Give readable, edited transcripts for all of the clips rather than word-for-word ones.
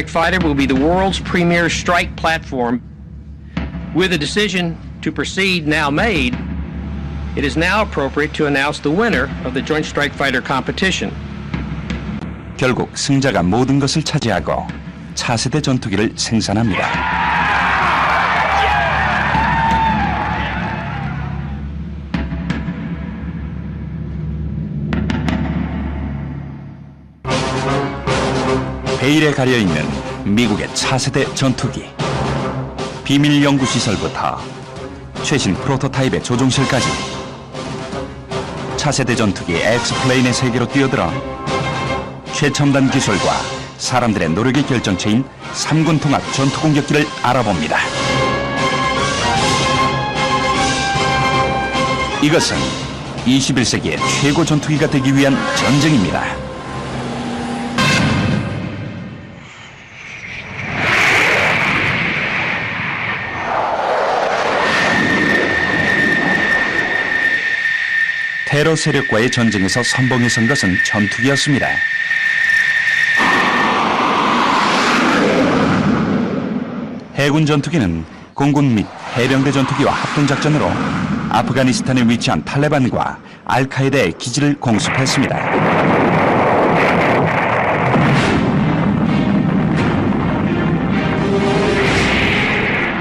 Fighter will be the world's premier strike platform. With a decision to proceed now made, it is now appropriate to announce the winner of the Joint Strike Fighter competition. 결국 승자가 모든 것을 차지하고 차세대 전투기를 생산합니다. 베일에 가려있는 미국의 차세대 전투기. 비밀 연구시설부터 최신 프로토타입의 조종실까지 차세대 전투기 엑스플레인의 세계로 뛰어들어 최첨단 기술과 사람들의 노력의 결정체인 3군 통합 전투공격기를 알아봅니다. 이것은 21세기의 최고 전투기가 되기 위한 전쟁입니다. 테러 세력과의 전쟁에서 선봉에 선 것은 전투기였습니다. 해군 전투기는 공군 및 해병대 전투기와 합동작전으로 아프가니스탄에 위치한 탈레반과 알카에다의 기지를 공습했습니다.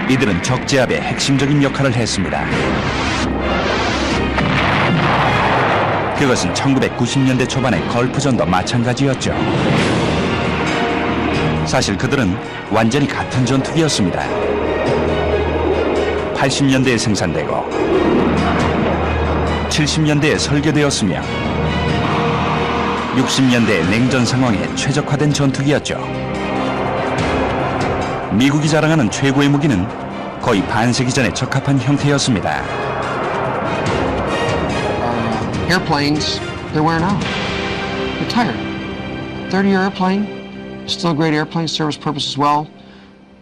이들은 적제압의 핵심적인 역할을 했습니다. 그것은 1990년대 초반의 걸프전도 마찬가지였죠. 사실 그들은 완전히 같은 전투기였습니다. 80년대에 생산되고 70년대에 설계되었으며 60년대의 냉전 상황에 최적화된 전투기였죠. 미국이 자랑하는 최고의 무기는 거의 반세기 전에 적합한 형태였습니다. Airplanes, they're wearing out. They're tired. 30-year airplane, still a great airplane, service purpose as well,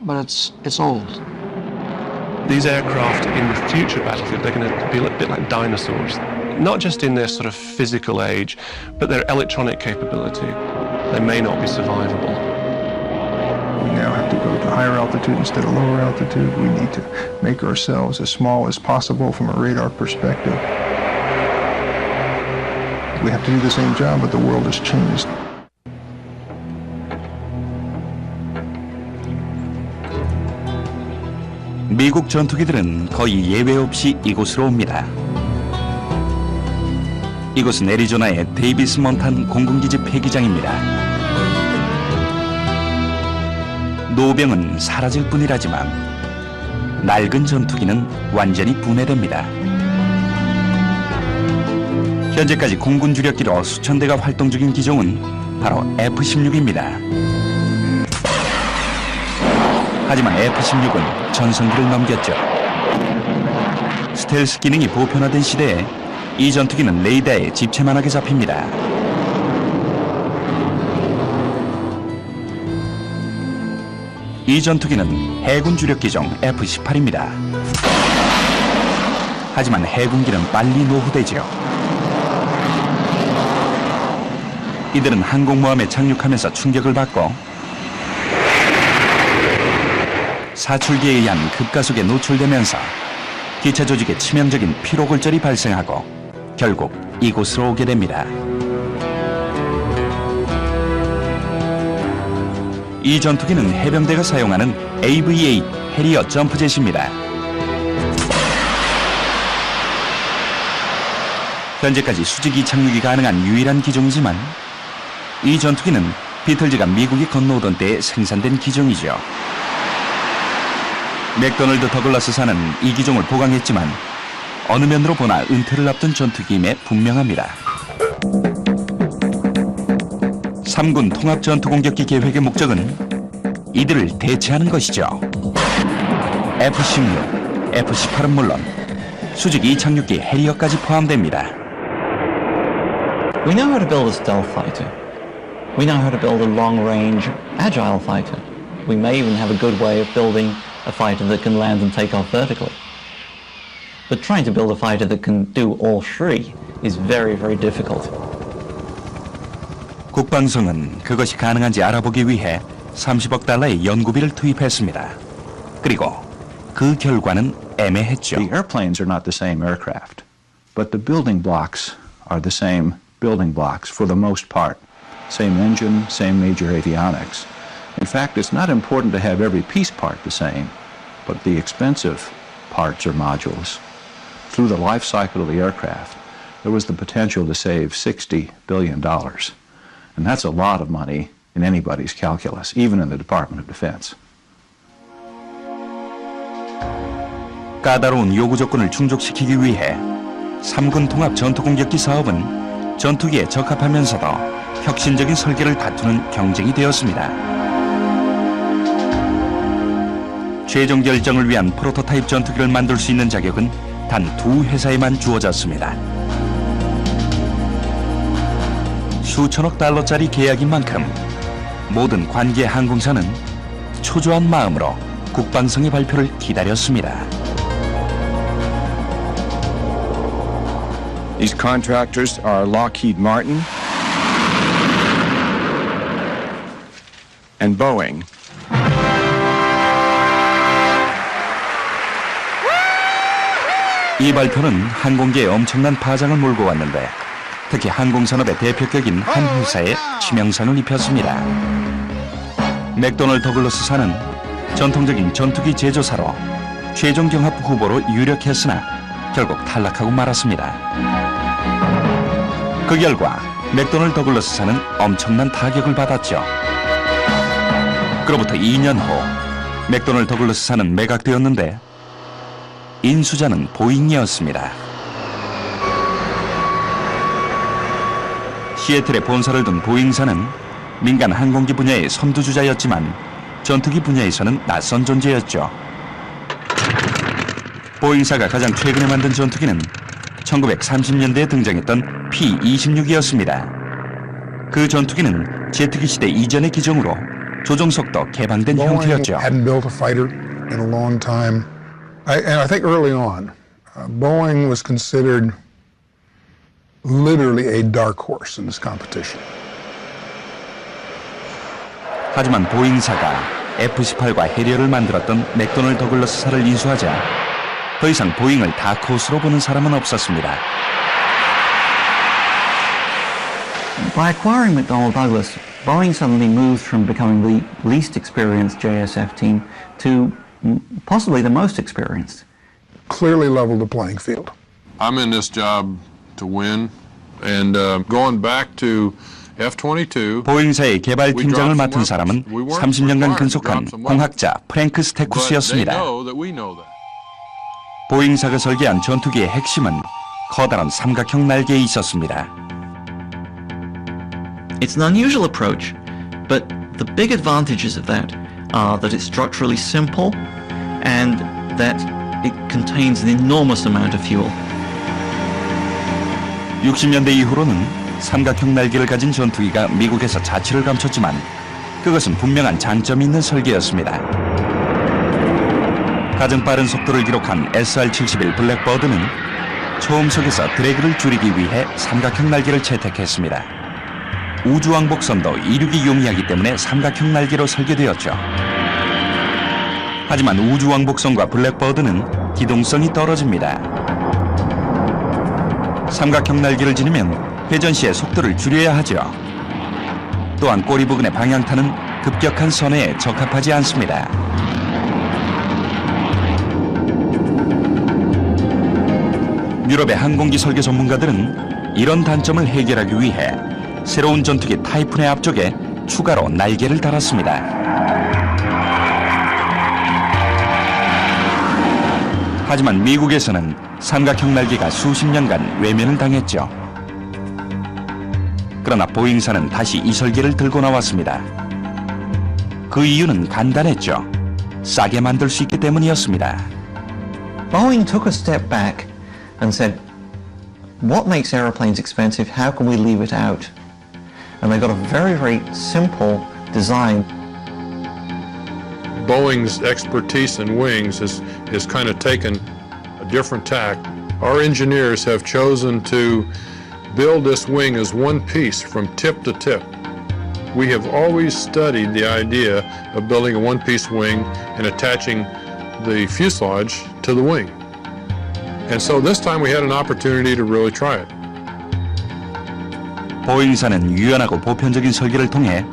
but it's old. These aircraft in the future battlefield, they're going to be a bit like dinosaurs. Not just in their sort of physical age, but their electronic capability. They may not be survivable. We now have to go to higher altitude instead of lower altitude. We need to make ourselves as small as possible from a radar perspective. We have to do the same job, but the world has changed. 미국 전투기들은 거의 예외 없이 이곳으로 옵니다. 이곳은 애리조나의 데이비스 몬탄 공군기지 폐기장입니다. 노병은 사라질 뿐이라지만 낡은 전투기는 완전히 분해됩니다. 현재까지 공군 주력기로 수천 대가 활동 중인 기종은 바로 F-16입니다. 하지만 F-16은 전성기를 넘겼죠. 스텔스 기능이 보편화된 시대에 이 전투기는 레이더에 집체만하게 잡힙니다. 이 전투기는 해군 주력기종 F-18입니다. 하지만 해군기는 빨리 노후되죠. 이들은 항공모함에 착륙하면서 충격을 받고 사출기에 의한 급가속에 노출되면서 기체 조직에 치명적인 피로골절이 발생하고 결국 이곳으로 오게 됩니다. 이 전투기는 해병대가 사용하는 AV-8 해리어 점프젯입니다. 현재까지 수직이 착륙이 가능한 유일한 기종이지만 이 전투기는 비틀즈가 미국이 건너오던 때에 생산된 기종이죠. 맥도널드 더글라스사는 이 기종을 보강했지만 어느 면으로 보나 은퇴를 앞둔 전투기임에 분명합니다. 3군 통합전투공격기 계획의 목적은 이들을 대체하는 것이죠. F-16, F-18은 물론 수직 이착륙기 해리어까지 포함됩니다. We know how to build a stealth fighter. We know how to build a long-range, agile fighter. We may even have a good way of building a fighter that can land and take off vertically. But trying to build a fighter that can do all three is very, very difficult. 국방성은 그것이 가능한지 알아보기 위해 30억 달러의 연구비를 투입했습니다. 그리고 그 결과는 애매했죠. The airplanes are not the same aircraft, but the building blocks are the same building blocks for the most part. Same engine, same major avionics. In fact, it's not important to have every piece part the same, but the expensive parts or modules. Through the life cycle of the aircraft, there was the potential to save $60 billion. And that's a lot of money in anybody's calculus, even in the Department of Defense. 까다로운 요구 조건을 충족시키기 위해 3군 통합 전투공격기 사업은 전투기에 적합하면서도 혁신적인 설계를 다투는 경쟁이 되었습니다. 최종 결정을 위한 프로토타입 전투기를 만들 수 있는 자격은 단 2회사에만 주어졌습니다. 수천억 달러짜리 계약인 만큼 모든 관계 항공사는 초조한 마음으로 국방성의 발표를 기다렸습니다. These contractors are Lockheed Martin and Boeing. 이 발표는 항공계에 엄청난 파장을 몰고 왔는데 특히 항공산업의 대표격인 한 회사에 치명상을 입혔습니다. 맥도널드 더글러스사는 전통적인 전투기 제조사로 최종 경합 후보로 유력했으나 결국 탈락하고 말았습니다. 그 결과 맥도널드 더글러스사는 엄청난 타격을 받았죠. 그로부터 2년 후 맥도널드 더글러스사는 매각되었는데 인수자는 보잉이었습니다. 시애틀에 본사를 둔 보잉사는 민간 항공기 분야의 선두주자였지만 전투기 분야에서는 낯선 존재였죠. 보잉사가 가장 최근에 만든 전투기는 1930년대에 등장했던 P-26이었습니다. 그 전투기는 제트기 시대 이전의 기종으로 조종속도 개방된 형태였죠. Hadn't built a fighter in a long time. And I think early on, Boeing was considered literally a dark horse in this competition. 하지만 보잉사가 F-18과 해리어를 만들었던 맥도널드 더글러스사를 인수하자 더 이상 보잉을 다크호스로 보는 사람은 없었습니다. By acquiring McDonnell Douglas, Boeing suddenly moved from becoming the least experienced JSF team to possibly the most experienced. Clearly leveled the playing field. I'm in this job to win, and going back to F-22. 보잉사의 개발 팀장을 맡은 사람은 30년간 근속한 공학자 프랭크 스테쿠스였습니다. 보잉사가 설계한 전투기의 핵심은 커다란 삼각형 날개에 있었습니다. It's an unusual approach, but the big advantages of that are that it's structurally simple and that it contains an enormous amount of fuel. 60년대 이후로는 삼각형 날개를 가진 전투기가 미국에서 자취를 감췄지만 그것은 분명한 장점이 있는 설계였습니다. 가장 빠른 속도를 기록한 SR-71 블랙버드는 초음속에서 드래그를 줄이기 위해 삼각형 날개를 채택했습니다. 우주왕복선도 이륙이 용이하기 때문에 삼각형 날개로 설계되었죠. 하지만 우주왕복선과 블랙버드는 기동성이 떨어집니다. 삼각형 날개를 지니면 회전 시에 속도를 줄여야 하죠. 또한 꼬리 부근의 방향타는 급격한 선회에 적합하지 않습니다. 유럽의 항공기 설계 전문가들은 이런 단점을 해결하기 위해 새로운 전투기 타이푼의 앞쪽에 추가로 날개를 달았습니다. 하지만 미국에서는 삼각형 날개가 수십 년간 외면을 당했죠. 그러나 보잉사는 다시 이 설계를 들고 나왔습니다. 그 이유는 간단했죠. 싸게 만들 수 있기 때문이었습니다. Boeing took a step back and said, what makes airplanes expensive? How can we leave it out? And they got a very, very simple design. Boeing's expertise in wings has kind of taken a different tack. Our engineers have chosen to build this wing as one piece from tip to tip. We have always studied the idea of building a one-piece wing and attaching the fuselage to the wing. And so this time we had an opportunity to really try it. 보잉사는 유연하고 보편적인 설계를 통해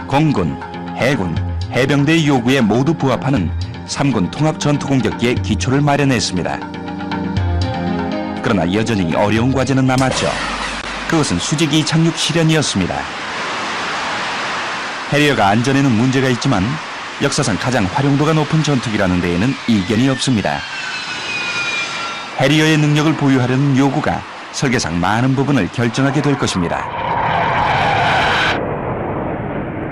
공군, 해군, 해병대의 요구에 모두 부합하는 3군 통합 전투공격기의 기초를 마련했습니다. 그러나 여전히 어려운 과제는 남았죠. 그것은 수직 이착륙 실현이었습니다. 해리어가 안전에는 문제가 있지만 역사상 가장 활용도가 높은 전투기라는 데에는 이견이 없습니다. 해리어의 능력을 보유하려는 요구가 설계상 많은 부분을 결정하게 될 것입니다.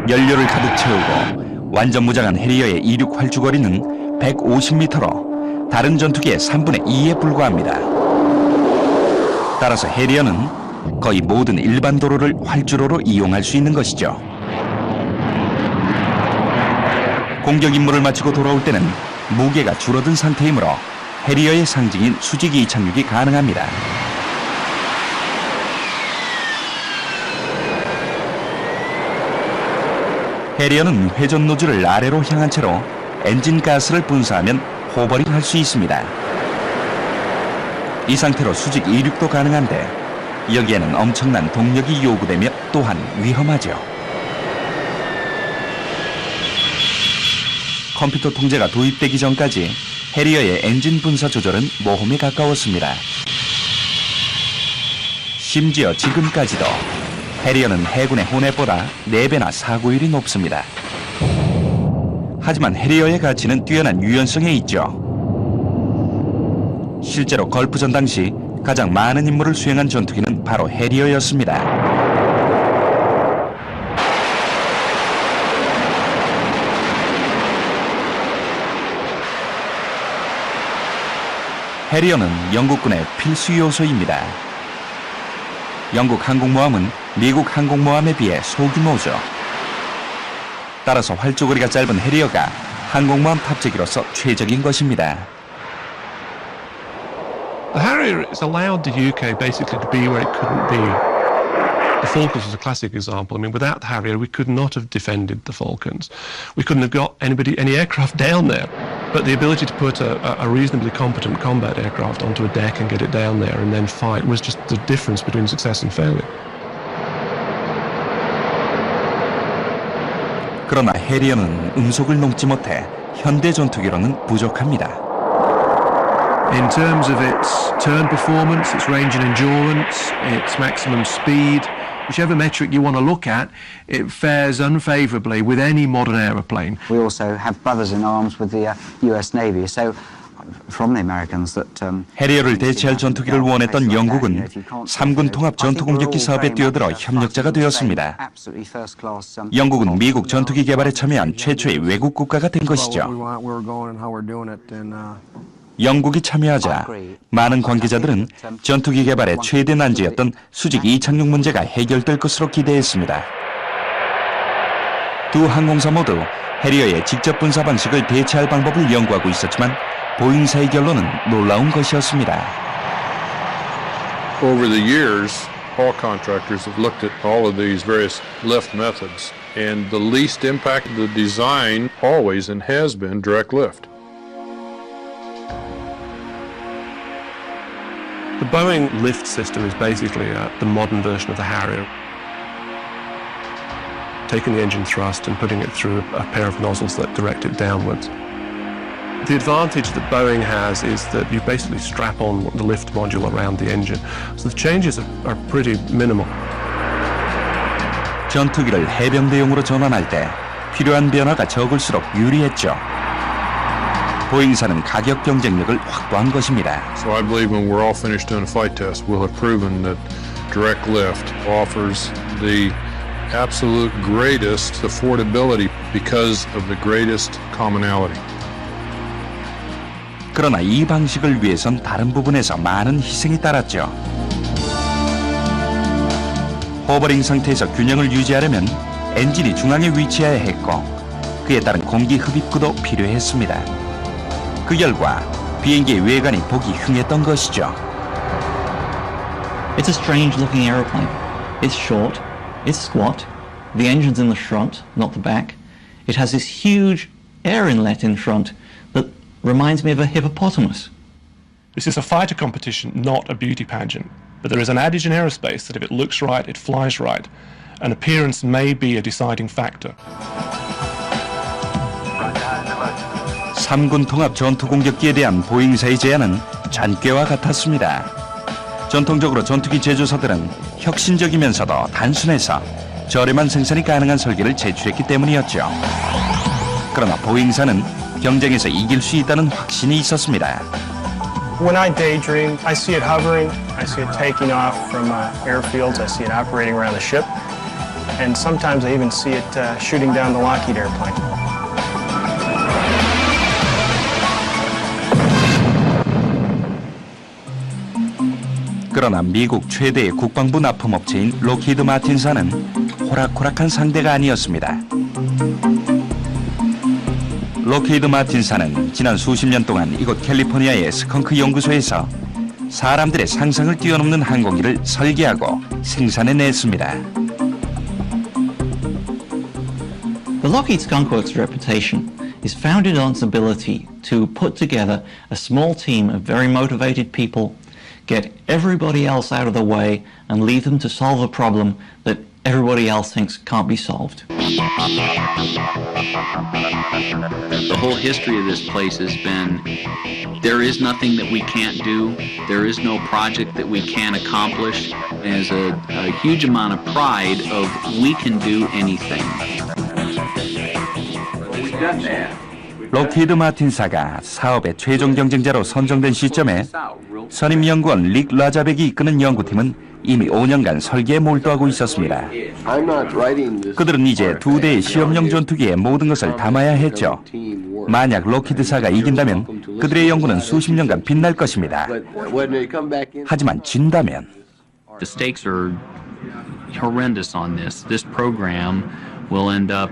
연료를 가득 채우고 완전 무장한 해리어의 이륙 활주거리는 150m로 다른 전투기의 3분의 2에 불과합니다. 따라서 해리어는 거의 모든 일반 도로를 활주로로 이용할 수 있는 것이죠. 공격 임무를 마치고 돌아올 때는 무게가 줄어든 상태이므로 해리어의 상징인 수직 이착륙이 가능합니다. 해리어는 회전 노즐을 아래로 향한 채로 엔진 가스를 분사하면 호버링 할 수 있습니다. 이 상태로 수직 이륙도 가능한데 여기에는 엄청난 동력이 요구되며 또한 위험하죠. 컴퓨터 통제가 도입되기 전까지 해리어의 엔진 분사 조절은 모험에 가까웠습니다. 심지어 지금까지도 해리어는 해군의 호넷보다 4배나 사고율이 높습니다. 하지만 해리어의 가치는 뛰어난 유연성에 있죠. 실제로 걸프전 당시 가장 많은 임무를 수행한 전투기는 바로 해리어였습니다. 해리어는 영국군의 필수 요소입니다. 영국 항공모함은 미국 항공모함에 비해 소규모죠. 따라서 활주거리가 짧은 해리어가 항공모함 탑재기로서 최적인 것입니다. The Harrier has allowed the UK basically to be where it couldn't be. The Falklands was a classic example. I mean, without the Harrier, we could not have defended the Falklands. We couldn't have got any aircraft down there. But the ability to put a reasonably competent combat aircraft onto a deck and get it down there and then fight was just the difference between success and failure. 그러나 해리어는 음속을 넘지 못해 현대 전투기로는 부족합니다. In terms of its turn performance, its range and endurance, its maximum speed, whichever metric you want to look at, it fares unfavourably with any modern aeroplane. We also have brothers in arms with the US Navy, so from the Americans that 해리어를 대체할 전투기를 원했던 영국은 3군 통합 전투공격기 사업에 뛰어들어 협력자가 되었습니다. 영국은 미국 전투기 개발에 참여한 최초의 외국 국가가 된 것이죠. 영국이 참여하자 많은 관계자들은 전투기 개발의 최대 난제였던 수직 이착륙 문제가 해결될 것으로 기대했습니다. 두 항공사 모두 해리어의 직접 분사 방식을 대체할 방법을 연구하고 있었지만 보잉사의 결론은 놀라운 것이었습니다. Over the years, all contractors have looked at all of these various lift methods, and the least impact of the design always and has been direct lift. The Boeing lift system is basically the modern version of the Harrier. Taking the engine thrust and putting it through a pair of nozzles that direct it downwards. The advantage that Boeing has is that you basically strap on the lift module around the engine. So the changes are pretty minimal. 전투기를 해병대용으로 전환할 때 필요한 변화가 적을수록 유리했죠. 보잉사는 가격 경쟁력을 확보한 것입니다. So I believe when we're all finished doing a flight test, we'll have proven that direct lift offers the absolute greatest affordability because of the greatest commonality. 그러나 이 방식을 위해선 다른 부분에서 많은 희생이 따랐죠. 호버링 상태에서 균형을 유지하려면 엔진이 중앙에 위치해야 했고 그에 따른 공기 흡입구도 필요했습니다. 그 결과 비행기의 외관이 보기 흉했던 것이죠. It's a strange looking aeroplane. It's short, it's squat, The engine's in the front, not the back. It has this huge air inlet in front that reminds me of a hippopotamus. This is a fighter competition, not a beauty pageant. But there is an adage in aerospace that if it looks right, it flies right. And appearance may be a deciding factor. 3군 통합 전투 공격기에 대한 보잉사의 제안은 전꾀와 같았습니다. 전통적으로 전투기 제조사들은 혁신적이면서도 단순해서 저렴한 생산이 가능한 설계를 제출했기 때문이었죠. 그러나 보잉사는 경쟁에서 이길 수 있다는 확신이 있었습니다. When I daydream, I see it hovering, I see it taking off from airfields, I see it operating around the ship, and sometimes I even see it shooting down the Lockheed airplane. 그러나 미국 최대의 국방부 납품업체인 록히드 마틴사는 호락호락한 상대가 아니었습니다. 록히드 마틴사는 지난 수십 년 동안 이곳 캘리포니아의 스컹크 연구소에서 사람들의 상상을 뛰어넘는 항공기를 설계하고 생산해냈습니다. The Lockheed Skunk Works reputation is founded on its ability to put together a small team of very motivated people, get everybody else out of the way, and leave them to solve a problem that everybody else thinks can't be solved. The whole history of this place has been, there is nothing that we can't do, there is no project that we can't accomplish. There's a huge amount of pride of we can do anything. We've done that. 록히드 마틴사가 사업의 최종 경쟁자로 선정된 시점에 선임연구원 릭 라자벡이 이끄는 연구팀은 이미 5년간 설계에 몰두하고 있었습니다. 그들은 이제 2대의 시험용 전투기에 모든 것을 담아야 했죠. 만약 록히드사가 이긴다면 그들의 연구는 수십 년간 빛날 것입니다. 하지만 진다면 The stakes are horrendous on this. This program will end up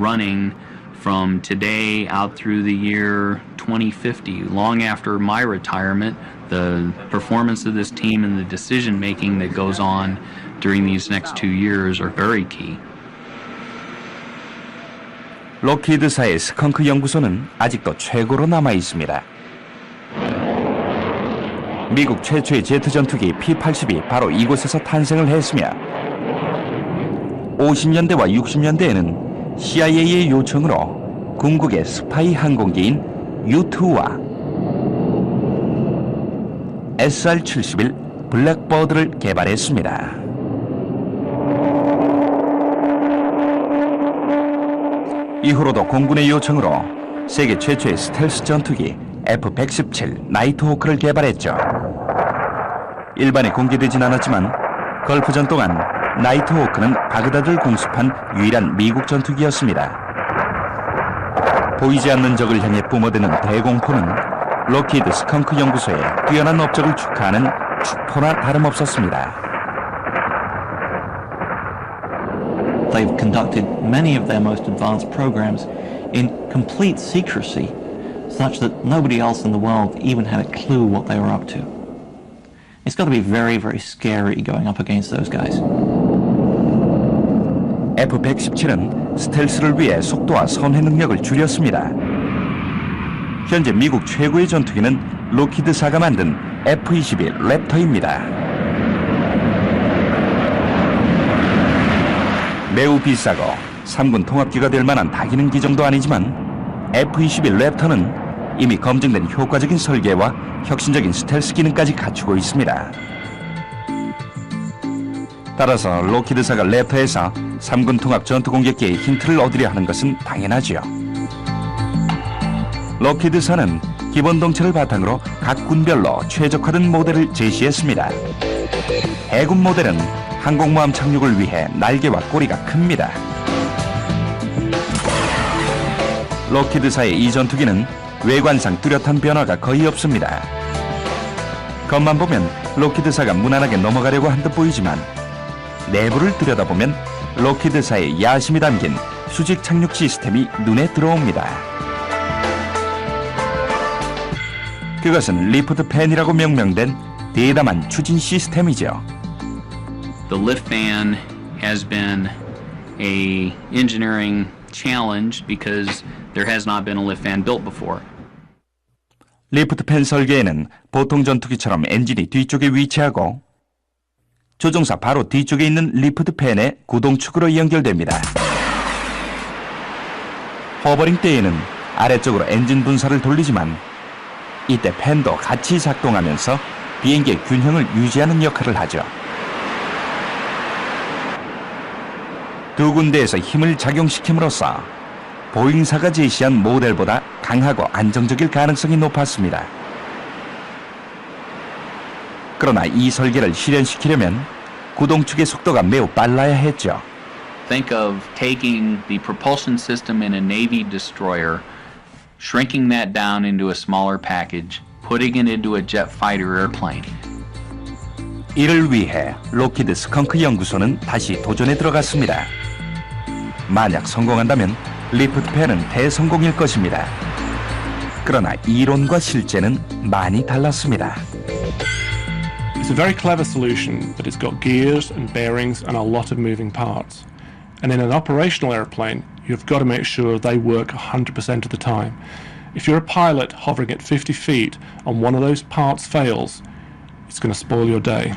running from today out through the year 2050. Long after my retirement, the performance of this team and the decision making that goes on during these next 2 years are very key. 록히드사의 스컹크 연구소는 아직도 최고로 남아 있습니다. 미국 최초의 제트 전투기 P-80이 바로 이곳에서 탄생을 했으며 50년대와 60년대에는 CIA의 요청으로 궁극의 스파이 항공기인 U-2와 SR-71 블랙버드를 개발했습니다. 이후로도 공군의 요청으로 세계 최초의 스텔스 전투기 F-117 나이트호크를 개발했죠. 일반에 공개되진 않았지만 걸프전 동안 나이트호크는 바그다드를 공습한 유일한 미국 전투기였습니다. 보이지 않는 적을 향해 뿜어대는 대공포는 록히드 스컹크 연구소의 뛰어난 업적을 축하하는 축포나 다름없었습니다. They've conducted many of their most advanced programs in complete secrecy, such that nobody else in the world even had a clue what they were up to. It's got to be very, very scary going up against those guys. F-117은 스텔스를 위해 속도와 선회 능력을 줄였습니다. 현재 미국 최고의 전투기는 록히드사가 만든 F-22 랩터입니다. 매우 비싸고 3군 통합기가 될 만한 다기능 기종도 아니지만 F-22 랩터는 이미 검증된 효과적인 설계와 혁신적인 스텔스 기능까지 갖추고 있습니다. 따라서 록히드사가 랩터에서 3군 통합 전투 공격기의 힌트를 얻으려 하는 것은 당연하지요. 록히드사는 기본 동체를 바탕으로 각 군별로 최적화된 모델을 제시했습니다. 해군 모델은 항공모함 착륙을 위해 날개와 꼬리가 큽니다. 록히드사의 이 전투기는 외관상 뚜렷한 변화가 거의 없습니다. 겉만 보면 록히드사가 무난하게 넘어가려고 한 듯 보이지만 내부를 들여다보면 록히드사의 야심이 담긴 수직 착륙 시스템이 눈에 들어옵니다. 그것은 리프트 팬이라고 명명된 대담한 추진 시스템이죠. The lift fan has been a engineering challenge because there has not been a lift fan built before. 리프트 팬 설계에는 보통 전투기처럼 엔진이 뒤쪽에 위치하고 조종사 바로 뒤쪽에 있는 리프트 팬의 구동축으로 연결됩니다. 호버링 때에는 아래쪽으로 엔진 분사를 돌리지만 이때 팬도 같이 작동하면서 비행기의 균형을 유지하는 역할을 하죠. 두 군데에서 힘을 작용시킴으로써 보잉사가 제시한 모델보다 강하고 안정적일 가능성이 높았습니다. 그러나 이 설계를 실현시키려면 구동축의 속도가 매우 빨라야 했죠. Think of taking the propulsion system in a Navy destroyer, shrinking that down into a smaller package, putting it into a jet fighter airplane. 이를 위해 록히드 스컹크 연구소는 다시 도전에 들어갔습니다. 만약 성공한다면 리프트 팬은 대성공일 것입니다. 그러나 이론과 실제는 많이 달랐습니다. It's a very clever solution, but it's got gears and bearings and a lot of moving parts. And in an operational airplane, you've got to make sure they work 100% of the time. If you're a pilot hovering at 50 feet and one of those parts fails, it's going to spoil your day.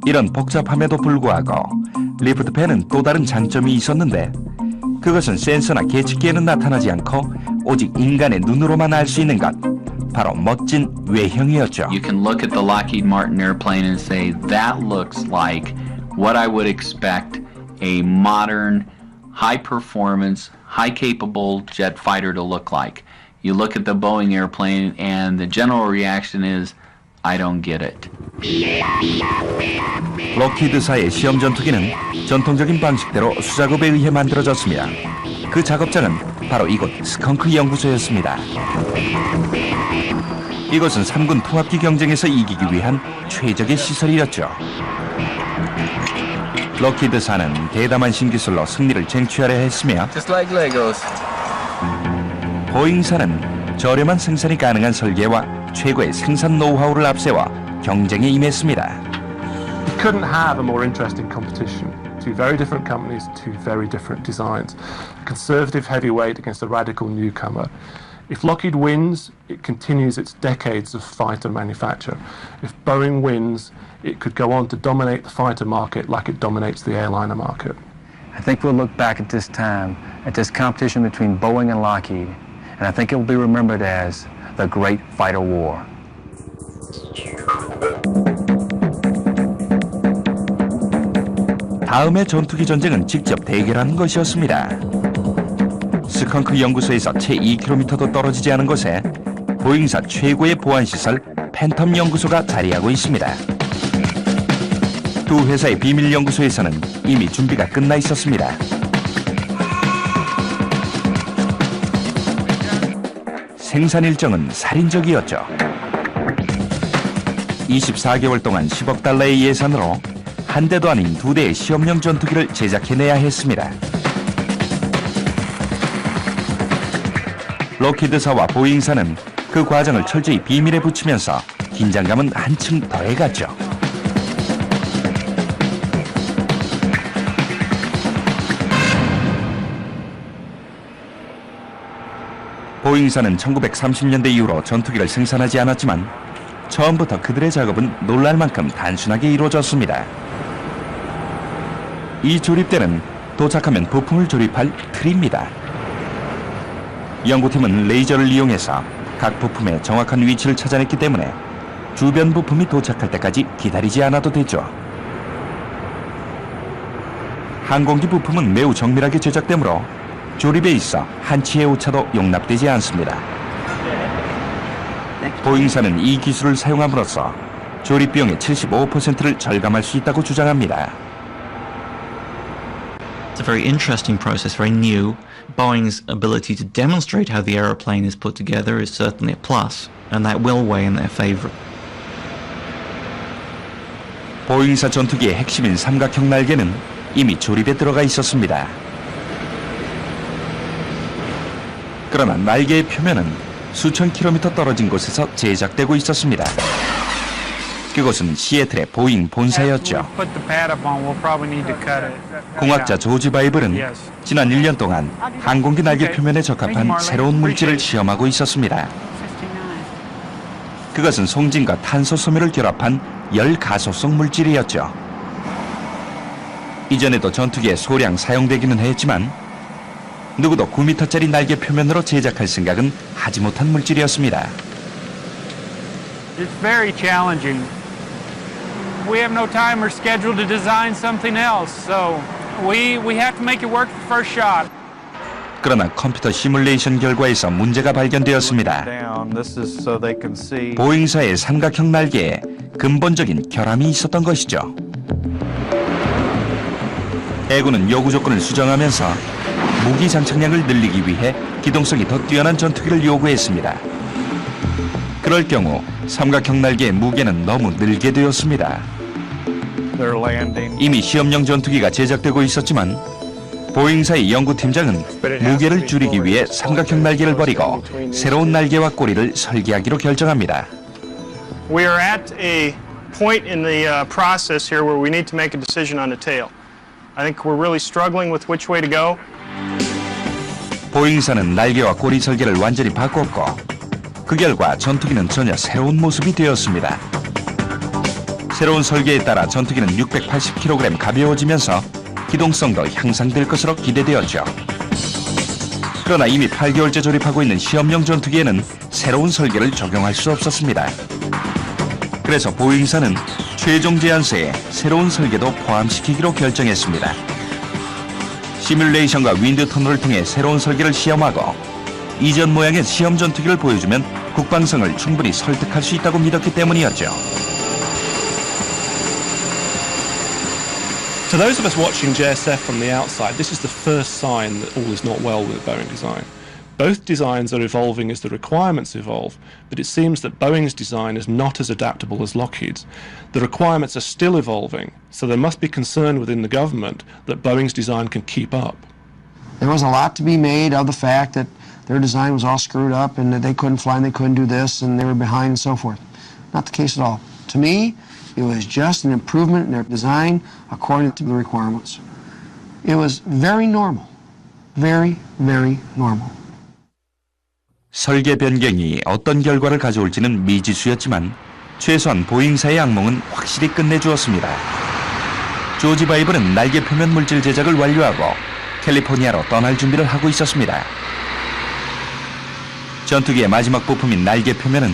이런 복잡함에도 불구하고 리프트 팬은 또 다른 장점이 있었는데 그것은 센서나 계측기에는 나타나지 않고 오직 인간의 눈으로만 알 수 있는 것, 바로 멋진 외형이었죠. You can look at the Lockheed Martin airplane and say, that looks like what I would expect a modern, high-performance, high-capable jet fighter to look like. You look at the Boeing airplane and the general reaction is, I don't get it. 록히드사의 시험 전투기는 전통적인 방식대로 수작업에 의해 만들어졌으며 그 작업장은 바로 이곳 스컹크 연구소였습니다. 이것은 3군 통합기 경쟁에서 이기기 위한 최적의 시설이었죠. 록히드사는 대담한 신기술로 승리를 쟁취하려 했으며 보잉사는 저렴한 생산이 가능한 설계와 최고의 생산 노하우를 앞세워 경쟁에 임했습니다. You couldn't have a more interesting competition. Two very different companies, two very different designs. A conservative heavyweight against a radical newcomer. If Lockheed wins, it continues its decades of fighter manufacture. If Boeing wins, it could go on to dominate the fighter market like it dominates the airliner market. I think we'll look back at this time, at this competition between Boeing and Lockheed, and I think it will be remembered as the Great Fighter War. 다음의 전투기 전쟁은 직접 대결하는 것이었습니다. 스컹크 연구소에서 채 2km도 떨어지지 않은 곳에 보잉사 최고의 보안시설 팬텀 연구소가 자리하고 있습니다. 두 회사의 비밀 연구소에서는 이미 준비가 끝나 있었습니다. 생산 일정은 살인적이었죠. 24개월 동안 10억 달러의 예산으로 한 대도 아닌 두 대의 시험용 전투기를 제작해내야 했습니다. 록히드사와 보잉사는 그 과정을 철저히 비밀에 붙이면서 긴장감은 한층 더해갔죠. 보잉사는 1930년대 이후로 전투기를 생산하지 않았지만 처음부터 그들의 작업은 놀랄 만큼 단순하게 이루어졌습니다. 이 조립대는 도착하면 부품을 조립할 틀입니다. 연구팀은 레이저를 이용해서 각 부품의 정확한 위치를 찾아냈기 때문에 주변 부품이 도착할 때까지 기다리지 않아도 되죠. 항공기 부품은 매우 정밀하게 제작되므로 조립에 있어 한치의 오차도 용납되지 않습니다. 보잉사는 이 기술을 사용함으로써 조립 비용의 75%를 절감할 수 있다고 주장합니다. It's a very interesting process, very new. Boeing's ability to demonstrate how the aeroplane is put together is certainly a plus, and that will weigh in their favor. 보잉사 전투기의 핵심인 삼각형 날개는 이미 조립에 들어가 있었습니다. 그러나 날개의 표면은 수천 킬로미터 떨어진 곳에서 제작되고 있었습니다. 그곳은 시애틀의 보잉 본사였죠. Put the pad up on, we'll probably need to cut it. 공학자 조지 바이블은 지난 1년 동안 항공기 날개 표면에 적합한 새로운 물질을 시험하고 있었습니다. 그것은 송진과 탄소 섬유를 결합한 열가소성 물질이었죠. 이전에도 전투기에 소량 사용되기는 했지만 누구도 9m짜리 날개 표면으로 제작할 생각은 하지 못한 물질이었습니다. It's very challenging. We have no time or schedule to design something else, so we have to make it work the first shot. 그러나 컴퓨터 시뮬레이션 결과에서 문제가 발견되었습니다. 보잉사의 삼각형 날개에 근본적인 결함이 있었던 것이죠. 해군은 요구 조건을 수정하면서 무기 장착량을 늘리기 위해 기동성이 더 뛰어난 전투기를 요구했습니다. 그럴 경우 삼각형 날개의 무게는 너무 늘게 되었습니다. 이미 시험용 전투기가 제작되고 있었지만 보잉사의 연구팀장은 무게를 줄이기 위해 삼각형 날개를 버리고 새로운 날개와 꼬리를 설계하기로 결정합니다. We are at a point in the process here where we need to make a decision on the tail. I think we're really struggling with which way to go. 보잉사는 날개와 꼬리 설계를 완전히 바꿨고 그 결과 전투기는 전혀 새로운 모습이 되었습니다. 새로운 설계에 따라 전투기는 680kg 가벼워지면서 기동성도 향상될 것으로 기대되었죠. 그러나 이미 8개월째 조립하고 있는 시험용 전투기에는 새로운 설계를 적용할 수 없었습니다. 그래서 보잉사는 최종 제안서에 새로운 설계도 포함시키기로 결정했습니다. 시뮬레이션과 윈드 터널을 통해 새로운 설계를 시험하고 이전 모양의 시험 전투기를 보여주면 국방성을 충분히 설득할 수 있다고 믿었기 때문이었죠. To those of us watching JSF from the outside, this is the first sign that all is not well with the Boeing design. Both designs are evolving as the requirements evolve, but it seems that Boeing's design is not as adaptable as Lockheed's. The requirements are still evolving, so there must be concern within the government that Boeing's design can keep up. There was a lot to be made of the fact that their design was all screwed up and that they couldn't fly and they couldn't do this and they were behind and so forth. Not the case at all. To me, it was just an improvement in their design according to the requirements. It was very normal. Very, very normal. 설계 변경이 어떤 결과를 가져올지는 미지수였지만 최소한 보잉사의 악몽은 확실히 끝내주었습니다. 조지 바이블은 날개 표면 물질 제작을 완료하고 캘리포니아로 떠날 준비를 하고 있었습니다. 전투기의 마지막 부품인 날개 표면은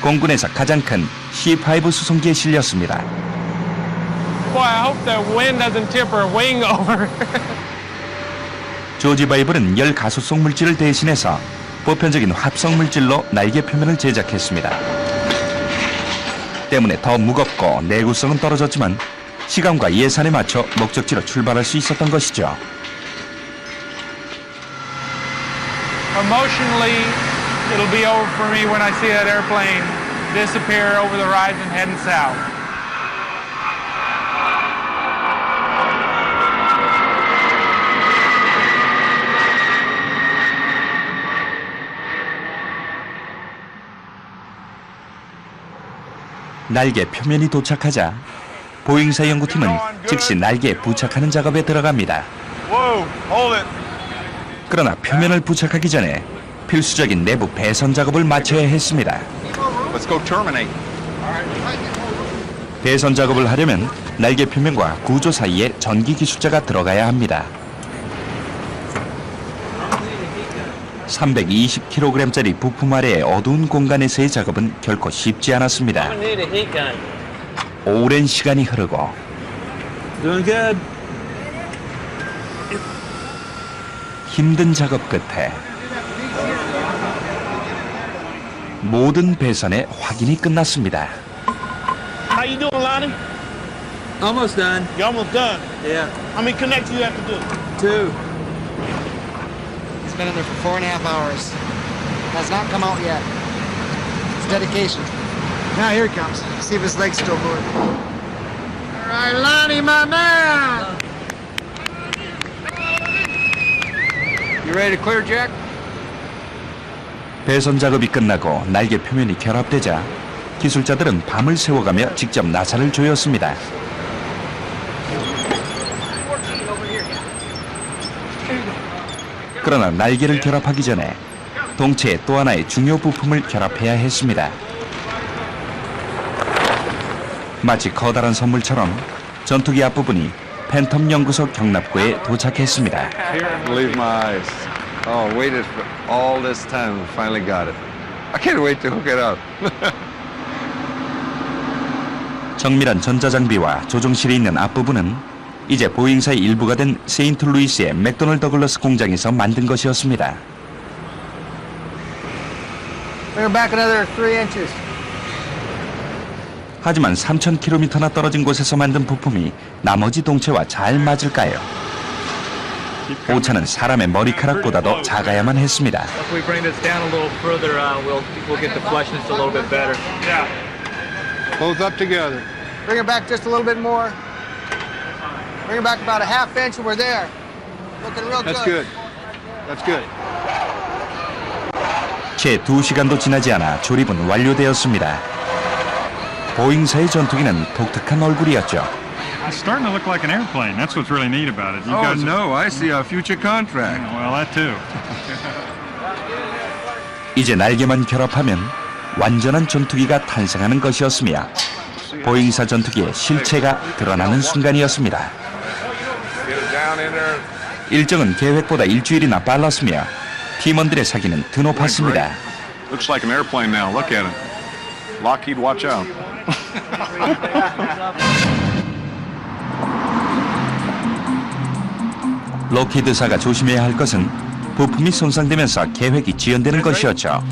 공군에서 가장 큰 C-5 수송기에 실렸습니다. Boy, I hope that wind doesn't tip her wing over. 조지 바이블은 열가소성 물질을 대신해서 보편적인 합성 물질로 날개 표면을 제작했습니다. 때문에 더 무겁고 내구성은 떨어졌지만 시간과 예산에 맞춰 목적지로 출발할 수 있었던 것이죠. Emotionally, it'll be over for me when I see that airplane disappear over the horizon heading south. 날개 표면이 도착하자 보잉사 연구팀은 즉시 날개에 부착하는 작업에 들어갑니다. 그러나 표면을 부착하기 전에 필수적인 내부 배선 작업을 마쳐야 했습니다. 배선 작업을 하려면 날개 표면과 구조 사이에 전기 기술자가 들어가야 합니다. 320kg짜리 부품 아래의 어두운 공간에서의 작업은 결코 쉽지 않았습니다. 오랜 시간이 흐르고 힘든 작업 끝에 모든 배선의 확인이 끝났습니다. How you doing, Lonnie? Almost done. You're almost done? Yeah. How many connects do you have to do? 2. It's been in there for 4.5 hours. Has not come out yet. It's dedication. Now here he comes. See if his leg's still moving. All right, Lonnie, my man! You ready to clear, Jack? 배선 작업이 끝나고 날개 표면이 결합되자 기술자들은 밤을 새워가며 직접 나사를 조였습니다. 그러나 날개를 결합하기 전에 동체의 또 하나의 중요 부품을 결합해야 했습니다. 마치 커다란 선물처럼 전투기 앞부분이 팬텀 연구소 경납고에 도착했습니다. Can't believe my eyes. Oh, waited for all this time and finally got it. I can't wait to hook it up. 정밀한 전자장비와 조종실이 있는 앞부분은 이제 보잉사의 일부가 된 세인트루이스의 맥도널 더글러스 공장에서 만든 것이었습니다. Bring it back another 3 inches. 하지만 3,000km나 떨어진 곳에서 만든 부품이 나머지 동체와 잘 맞을까요? 오차는 사람의 머리카락보다도 작아야만 했습니다. If we bring this down a little further, we'll get the flushness a little bit better. Yeah. Both up together. Bring it back just a little bit more. Bring it back about a ½ inch and we're there. Looking real good. That's good. That's good. 채 2시간도 지나지 않아 조립은 완료되었습니다. 보잉사의 전투기는 독특한 얼굴이었죠. It's starting to look like an airplane. That's what's really neat about it. Oh, no, I see a future contract. Well, that too. 이제 날개만 결합하면 완전한 전투기가 탄생하는 것이었으며 보잉사 전투기의 실체가 드러나는 순간이었습니다. 일정은 계획보다 일주일이나 빨랐으며 팀원들의 사기는 드높았습니다. Looks like an airplane now. Look at it. Lockheed, watch out. 록히드사가 조심해야 할 것은 부품이 손상되면서 계획이 지연되는 것이었죠.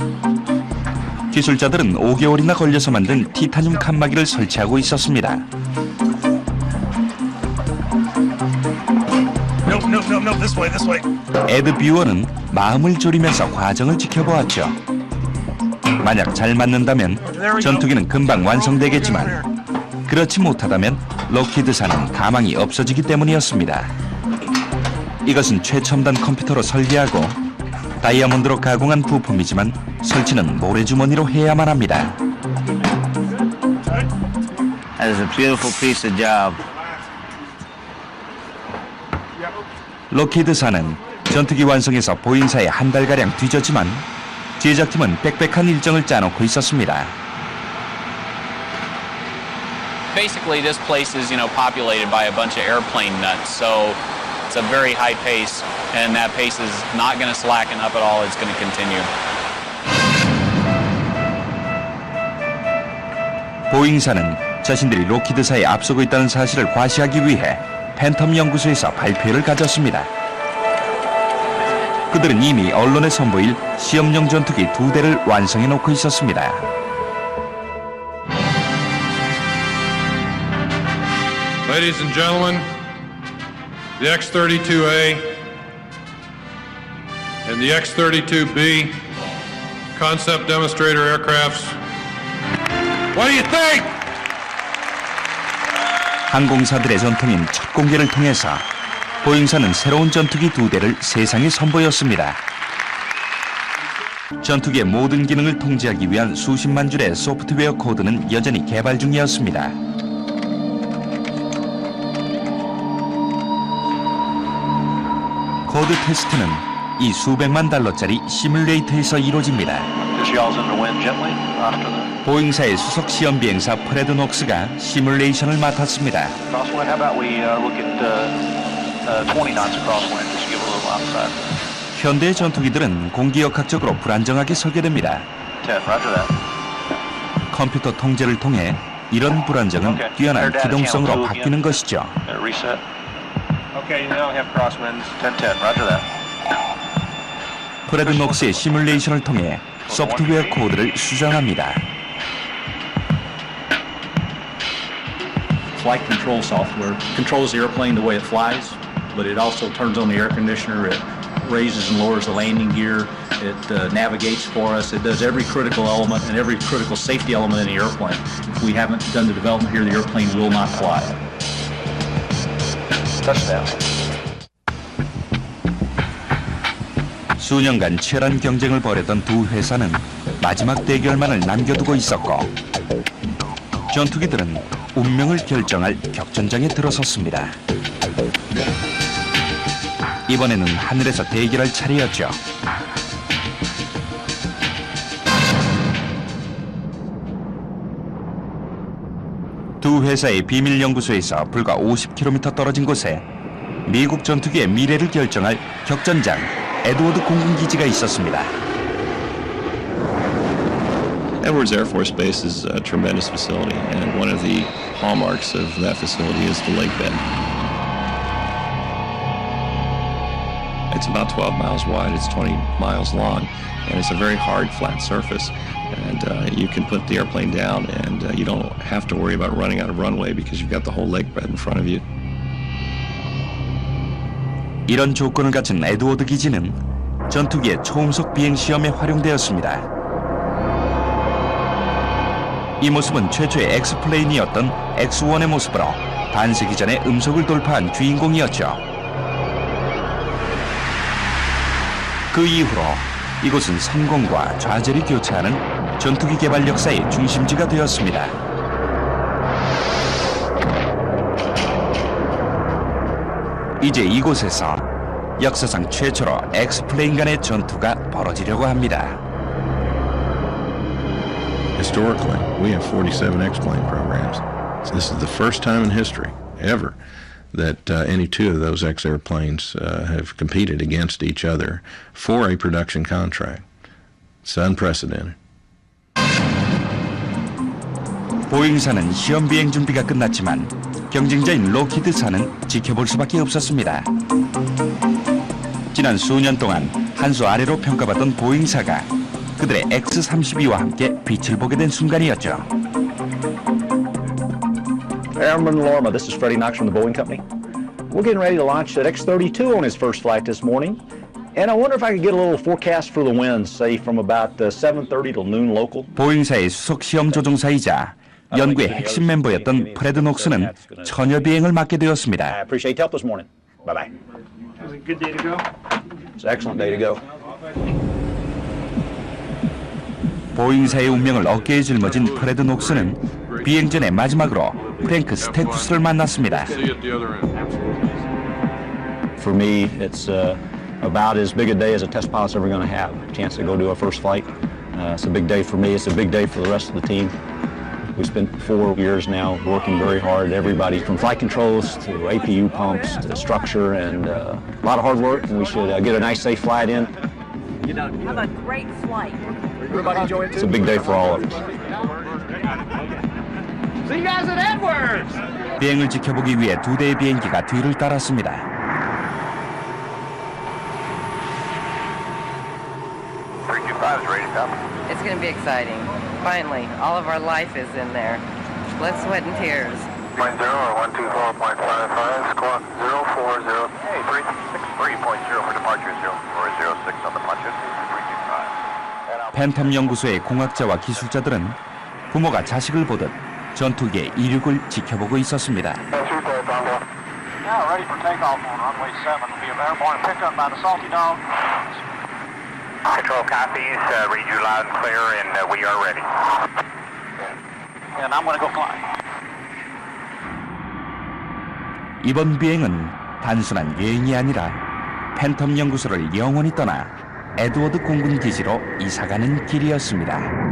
기술자들은 5개월이나 걸려서 만든 티타늄 칸막이를 설치하고 있었습니다. 에드 뷰어는 마음을 졸이면서 과정을 지켜보았죠. 만약 잘 맞는다면 전투기는 금방 완성되겠지만 그렇지 못하다면 록히드사는 가망이 없어지기 때문이었습니다. 이것은 최첨단 컴퓨터로 설계하고 다이아몬드로 가공한 부품이지만 설치는 모래주머니로 해야만 합니다. That is a beautiful piece of job. 록히드사는 전투기 완성에서 보잉사에 한 달가량 뒤졌지만 제작팀은 빽빽한 일정을 짜놓고 있었습니다. Basically, this place is, populated by a bunch of airplane nuts, so it's a very high pace, and that pace is not going to slacken up at all. It's going to continue. 보잉사는 자신들이 록히드사에 앞서고 있다는 사실을 과시하기 위해 팬텀 연구소에서 발표회를 가졌습니다. 그들은 이미 언론에 선보일 시험용 전투기 2대를 완성해 놓고 있었습니다. Ladies and gentlemen, the X-32A and the X-32B concept demonstrator aircrafts. What do you think? 항공사들의 전통인 첫 공개를 통해서 보잉사는 새로운 전투기 2대를 세상에 선보였습니다. 전투기의 모든 기능을 통제하기 위한 수십만 줄의 소프트웨어 코드는 여전히 개발 중이었습니다. 코드 테스트는 이 수백만 달러짜리 시뮬레이터에서 이루어집니다. 보잉사의 수석 시험 비행사 프레드 녹스가 시뮬레이션을 맡았습니다. 현대 전투기들은 공기역학적으로 불안정하게 설계됩니다. 컴퓨터 통제를 통해 이런 불안정은 뛰어난 기동성으로 바뀌는 것이죠. 프레드 녹스의 시뮬레이션을 통해 소프트웨어 코드를 수정합니다. Flight control software controls the airplane the way it flies, but it also turns on the air conditioner, it raises and lowers the landing gear, it navigates for us, it does every critical element and every critical safety element in the airplane. If we haven't done the development here, the airplane will not fly. Touchdown. 수년간 치열한 경쟁을 벌였던 두 회사는 마지막 대결만을 남겨두고 있었고 전투기들은 운명을 결정할 격전장에 들어섰습니다. 이번에는 하늘에서 대결할 차례였죠. 두 회사의 비밀 연구소에서 불과 50km 떨어진 곳에 미국 전투기의 미래를 결정할 격전장 에드워드 공군기지가 있었습니다. Edwards Air Force Base is a tremendous facility, and one of the hallmarks of that facility is the lake bed. It's about 12 miles wide, it's 20 miles long, and it's a very hard, flat surface. And you can put the airplane down, and you don't have to worry about running out of runway because you've got the whole lake bed in front of you. 이런 조건을 갖춘 에드워드 기지는 전투기의 초음속 비행 시험에 활용되었습니다. 이 모습은 최초의 엑스플레인이었던 X1의 모습으로 반세기 전에 음속을 돌파한 주인공이었죠. 그 이후로 이곳은 성공과 좌절이 교차하는 전투기 개발 역사의 중심지가 되었습니다. 이제 이곳에서 역사상 최초로 엑스플레인 간의 전투가 벌어지려고 합니다. Historically, we have 47 X-plane programs. So this is the first time in history, ever, that any two of those X-airplanes have competed against each other for a production contract. It's unprecedented. 보잉사는 시험 비행 준비가 끝났지만 경쟁자인 로키드사는 지켜볼 수밖에 없었습니다. 지난 수년 동안 한 수 아래로 평가받던 보잉사가 그들의 X-32와 함께 빛을 보게 된 순간이었죠. Airman Lorma, this is Freddie Knox from the Boeing Company. We're getting ready to launch that X-32 on its first flight this morning. And I wonder if I could get a little forecast for the winds, say from about 7:30 till noon local. 보잉사의 수석 시험 조종사이자 연구의 핵심 멤버였던 프레드 녹스는 처녀 비행을 맡게 되었습니다. I appreciate your help this morning. Bye-bye. Was it a good day to go? It's an excellent day to go. 보잉사의 운명을 어깨에 짊어진 프레드 녹스는 비행 전에 마지막으로 프랭크 스테쿠스를 만났습니다. For me, it's about as big a day as a test pilot's ever going to have. A chance to go do our first flight. It's a big day for me. It's a big day for the rest of the team. We spent 4 years now working very hard. Everybody from flight controls to APU pumps to structure, and a lot of hard work. And we should get a nice, safe flight in. Have a great flight. Everybody enjoy it. It's a big day for all of us. See you guys at Edwards. 비행을 지켜보기 위해 두 대의 비행기가 뒤를 따랐습니다. It's going to be exciting. Finally, all of our life is in there. Blood, sweat, and tears. 0 or 124.55, squawk 040. Hey, 363.0 for departure, 0406 on the punches, 325. 팬텀 연구소의 공학자와 기술자들은 부모가 자식을 보듯 전투기의 이륙을 지켜보고 있었습니다. Now ready for takeoff on runway 7. Will be available and picked up by the Salty Dog. Control copies, read you loud and clear, and we are ready. And I'm going to go fly. 이번 비행은 단순한 여행이 아니라 팬텀 연구소를 영원히 떠나 에드워드 공군 기지로 이사가는 길이었습니다.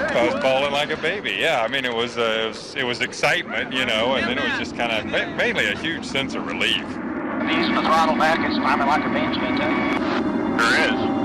I was bawling like a baby. Yeah, I mean it was excitement, you know, and then it was just kind of mainly a huge sense of relief. Ease the throttle back. It's climbing like a bean's going to. There is.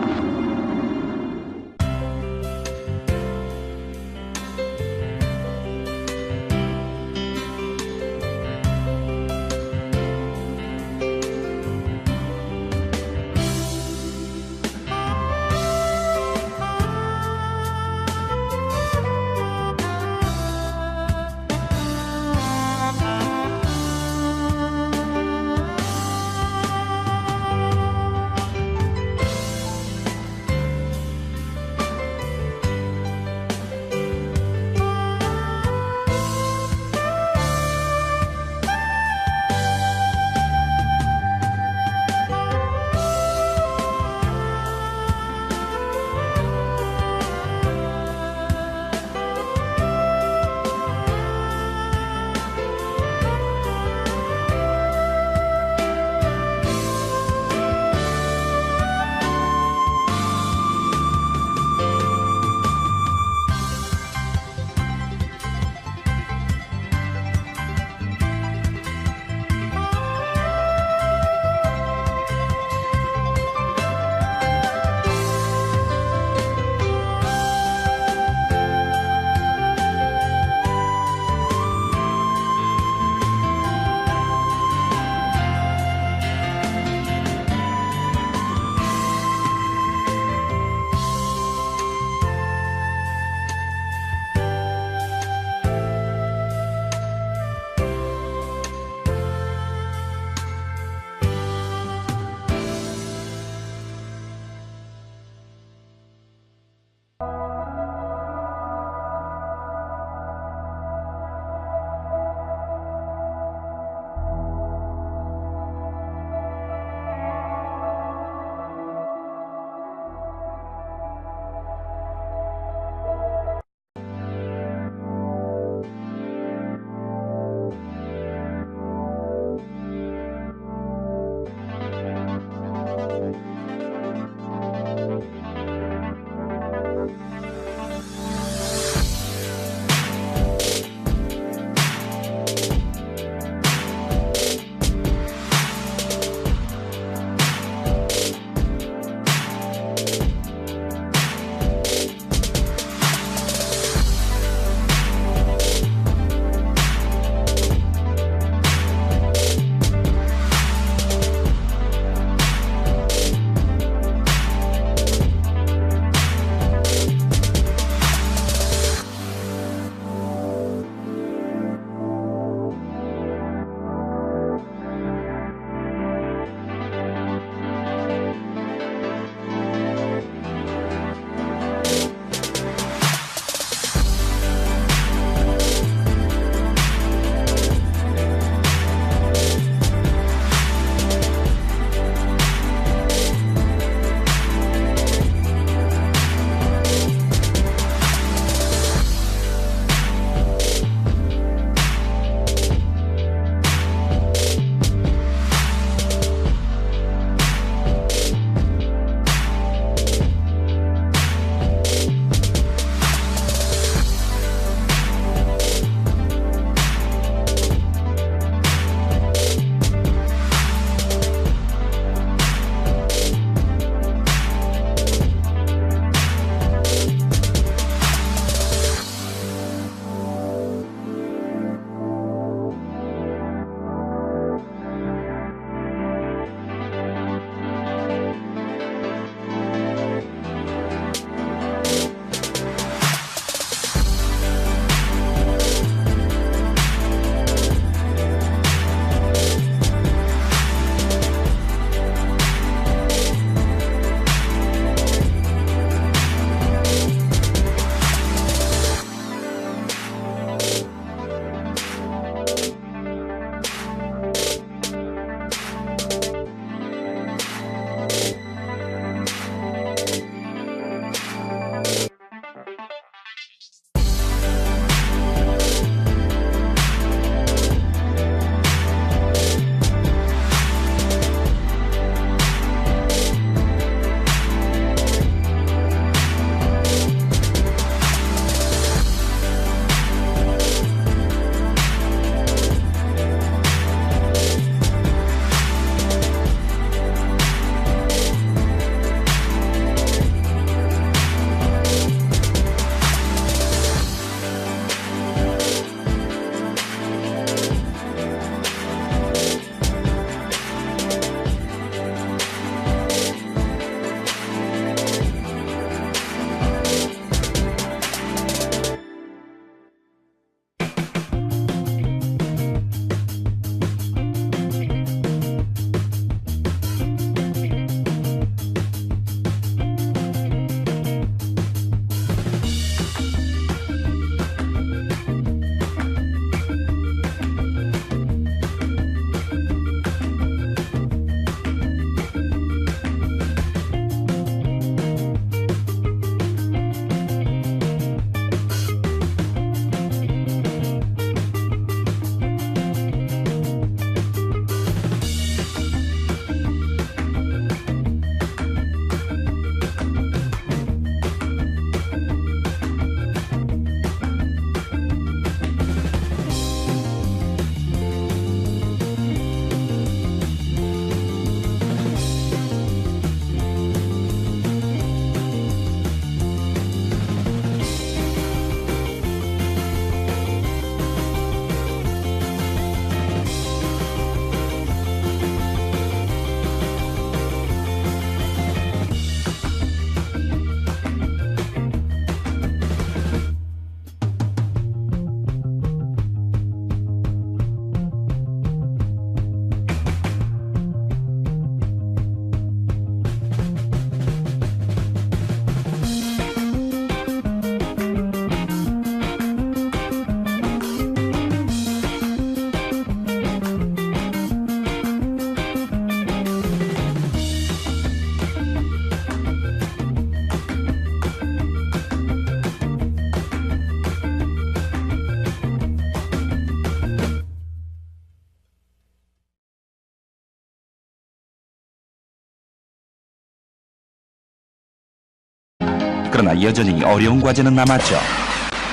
그러나 여전히 어려운 과제는 남았죠.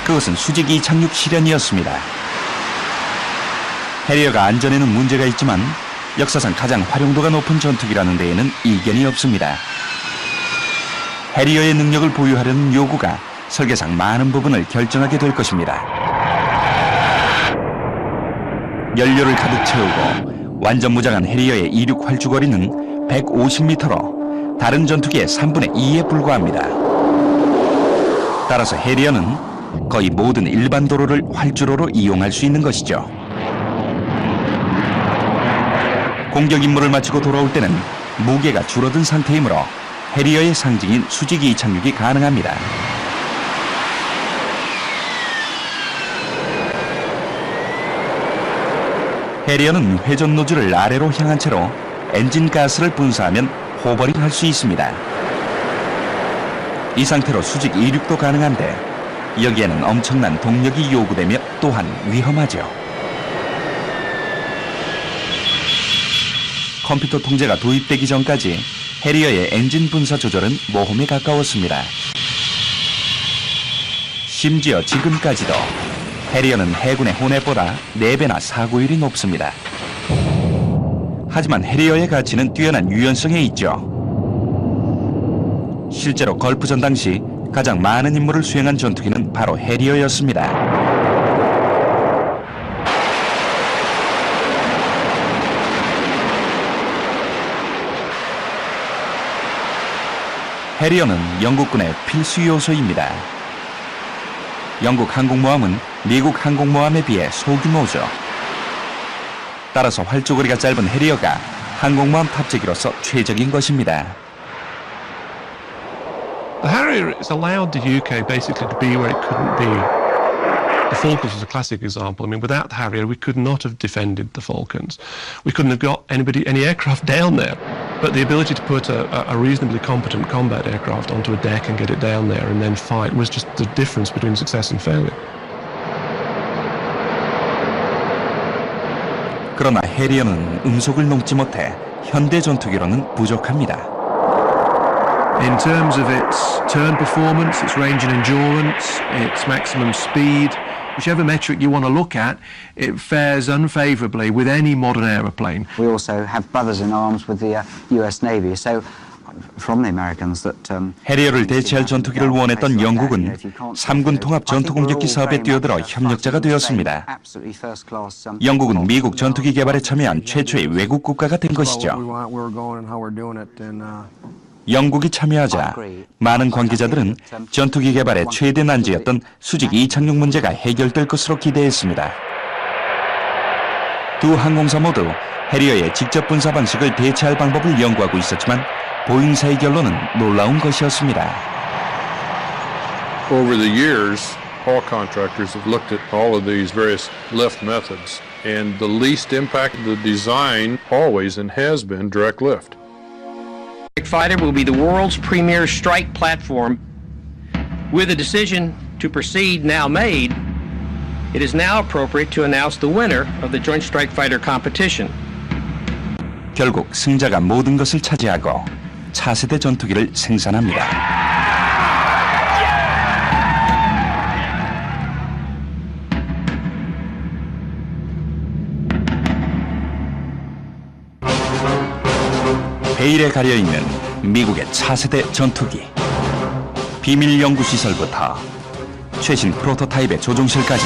그것은 수직 이착륙 실현이었습니다. 해리어가 안전에는 문제가 있지만 역사상 가장 활용도가 높은 전투기라는 데에는 이견이 없습니다. 해리어의 능력을 보유하려는 요구가 설계상 많은 부분을 결정하게 될 것입니다. 연료를 가득 채우고 완전 무장한 해리어의 이륙 활주거리는 150m로 다른 전투기의 3분의 2에 불과합니다. 따라서 해리어는 거의 모든 일반 도로를 활주로로 이용할 수 있는 것이죠. 공격 임무를 마치고 돌아올 때는 무게가 줄어든 상태이므로 해리어의 상징인 수직 이착륙이 가능합니다. 해리어는 회전 노즐을 아래로 향한 채로 엔진 가스를 분사하면 호버링 할 수 있습니다. 이 상태로 수직 이륙도 가능한데 여기에는 엄청난 동력이 요구되며 또한 위험하죠. 컴퓨터 통제가 도입되기 전까지 해리어의 엔진 분사 조절은 모험에 가까웠습니다. 심지어 지금까지도 해리어는 해군의 호넷보다 4배나 사고율이 높습니다. 하지만 해리어의 가치는 뛰어난 유연성에 있죠. 실제로 걸프전 당시 가장 많은 임무를 수행한 전투기는 바로 해리어였습니다. 해리어는 영국군의 필수 요소입니다. 영국 항공모함은 미국 항공모함에 비해 소규모죠. 따라서 활주거리가 짧은 해리어가 항공모함 탑재기로서 최적인 것입니다. The Harrier has allowed the UK basically to be where it couldn't be. The Falklands was a classic example. I mean, without the Harrier, we could not have defended the Falklands. We couldn't have got any aircraft down there. But the ability to put a reasonably competent combat aircraft onto a deck and get it down there and then fight was just the difference between success and failure. 그러나 해리어는 음속을 넘지 못해 현대 전투기로는 부족합니다. In terms of its turn performance, its range and endurance, its maximum speed, whichever metric you want to look at, it fares unfavourably with any modern aeroplane. We also have brothers in arms with the US Navy, so from the Americans that 해리어를 대체할 전투기를 원했던 영국은 3군 통합 전투공격기 사업에 뛰어들어 협력자가 되었습니다. 영국은 미국 전투기 개발에 참여한 최초의 외국 국가가 된 것이죠. 영국이 참여하자 많은 관계자들은 전투기 개발의 최대 난제였던 수직 이착륙 문제가 해결될 것으로 기대했습니다. 두 항공사 모두 해리어의 직접 분사 방식을 대체할 방법을 연구하고 있었지만 보잉사의 결론은 놀라운 것이었습니다. Over the years, all contractors have looked at all of these various lift methods, and the least impact of the design always and has been direct lift. Fighter will be the world's premier strike platform. With the decision to proceed now made, it is now appropriate to announce the winner of the Joint Strike Fighter competition. 결국 승자가 모든 것을 차지하고 차세대 전투기를 생산합니다. 베일에 가려있는 미국의 차세대 전투기. 비밀 연구시설부터 최신 프로토타입의 조종실까지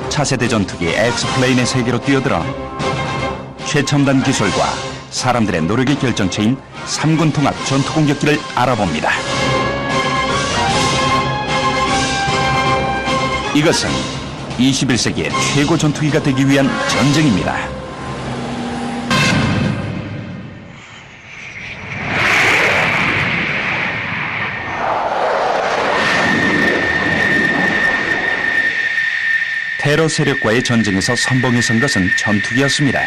차세대 전투기 엑스플레인의 세계로 뛰어들어 최첨단 기술과 사람들의 노력의 결정체인 3군 통합 전투공격기를 알아봅니다. 이것은 21세기의 최고 전투기가 되기 위한 전쟁입니다. 테러 세력과의 전쟁에서 선봉에 선 것은 전투기였습니다.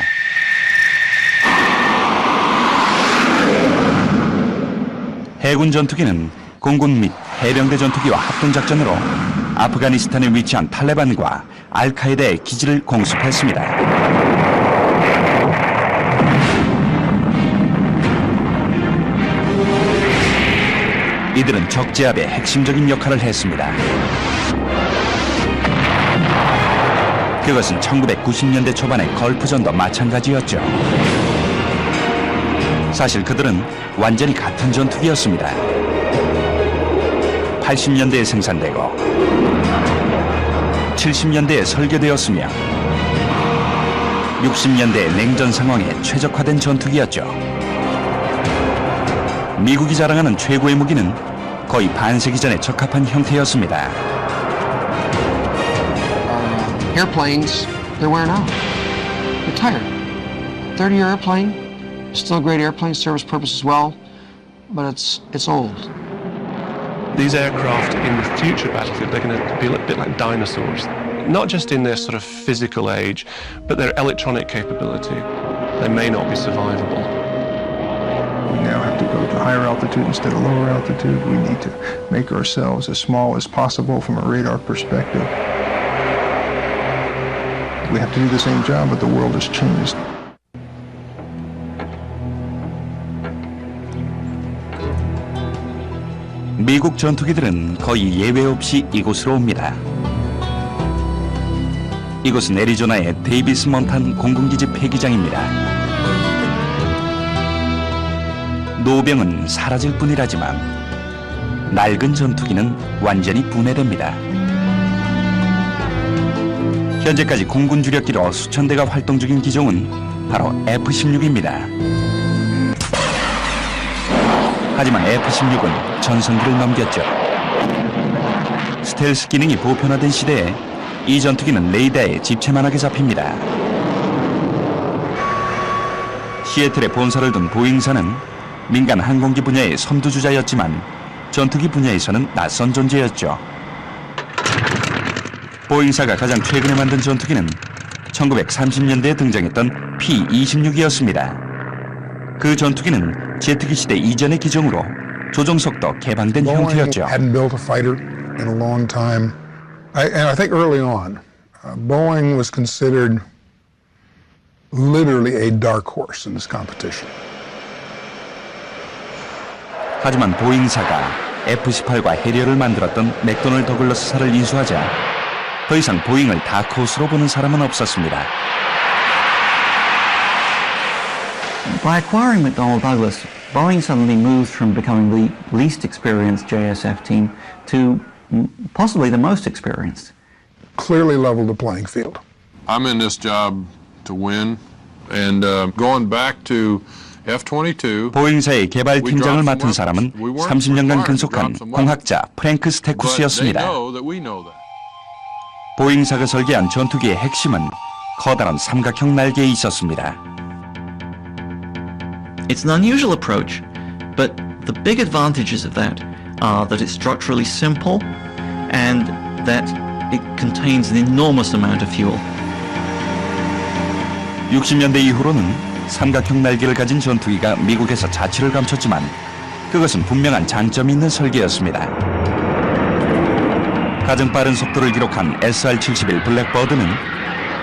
해군 전투기는 공군 및 해병대 전투기와 합동작전으로 아프가니스탄에 위치한 탈레반과 알카에다의 기지를 공습했습니다. 이들은 적재압의 핵심적인 역할을 했습니다. 그것은 1990년대 초반의 걸프전도 마찬가지였죠. 사실 그들은 완전히 같은 전투기였습니다. 80년대에 생산되고 70년대에 설계되었으며 60년대의 냉전 상황에 최적화된 전투기였죠. 미국이 자랑하는 최고의 무기는 거의 반세기 전에 적합한 형태였습니다. Airplanes, they're wearing out. They're tired. 30-year airplane, still a great airplane, service purpose as well, but it's old. These aircraft in the future battlefield, they're going to be a bit like dinosaurs. Not just in their sort of physical age, but their electronic capability. They may not be survivable. We now have to go to higher altitude instead of lower altitude. We need to make ourselves as small as possible from a radar perspective. We have to do the same job, but the world has changed. 미국 전투기들은 거의 예외 없이 이곳으로 옵니다. 이곳은 애리조나의 데이비스 몬탄 공군기지 폐기장입니다. 노병은 사라질 뿐이라지만 낡은 전투기는 완전히 분해됩니다. 현재까지 공군 주력기로 수천 대가 활동 중인 기종은 바로 F-16입니다. 하지만 F-16은 전성기를 넘겼죠. 스텔스 기능이 보편화된 시대에 이 전투기는 레이더에 집채만하게 잡힙니다. 시애틀에 본사를 둔 보잉사는 민간 항공기 분야의 선두주자였지만 전투기 분야에서는 낯선 존재였죠. 보잉사가 가장 최근에 만든 전투기는 1930년대에 등장했던 P-26이었습니다. 그 전투기는 제트기 시대 이전의 기종으로 조종석도 개방된 형태였죠. Hadn't built a fighter in a long time. And I think early on, Boeing was considered literally a dark horse in this competition. 하지만 보잉사가 F-18과 해리어를 만들었던 맥도널 더글러스사를 인수하자 더 이상 보잉을 다크호스로 보는 사람은 없었습니다. By acquiring McDonnell Douglas, Boeing suddenly moved from becoming the least experienced JSF team to possibly the most experienced. Clearly leveled the playing field. I'm in this job to win, and going back to F-22. 보잉사의 개발 팀장을 맡은 사람은 30년간 근속한 공학자 프랭크 스테쿠스였습니다. 보잉사가 설계한 전투기의 핵심은 커다란 삼각형 날개에 있었습니다. It's an unusual approach, but the big advantages of that are that it's structurally simple and that it contains an enormous amount of fuel. 60년대 이후로는 삼각형 날개를 가진 전투기가 미국에서 자취를 감췄지만 그것은 분명한 장점이 있는 설계였습니다. 가장 빠른 속도를 기록한 SR-71 블랙버드는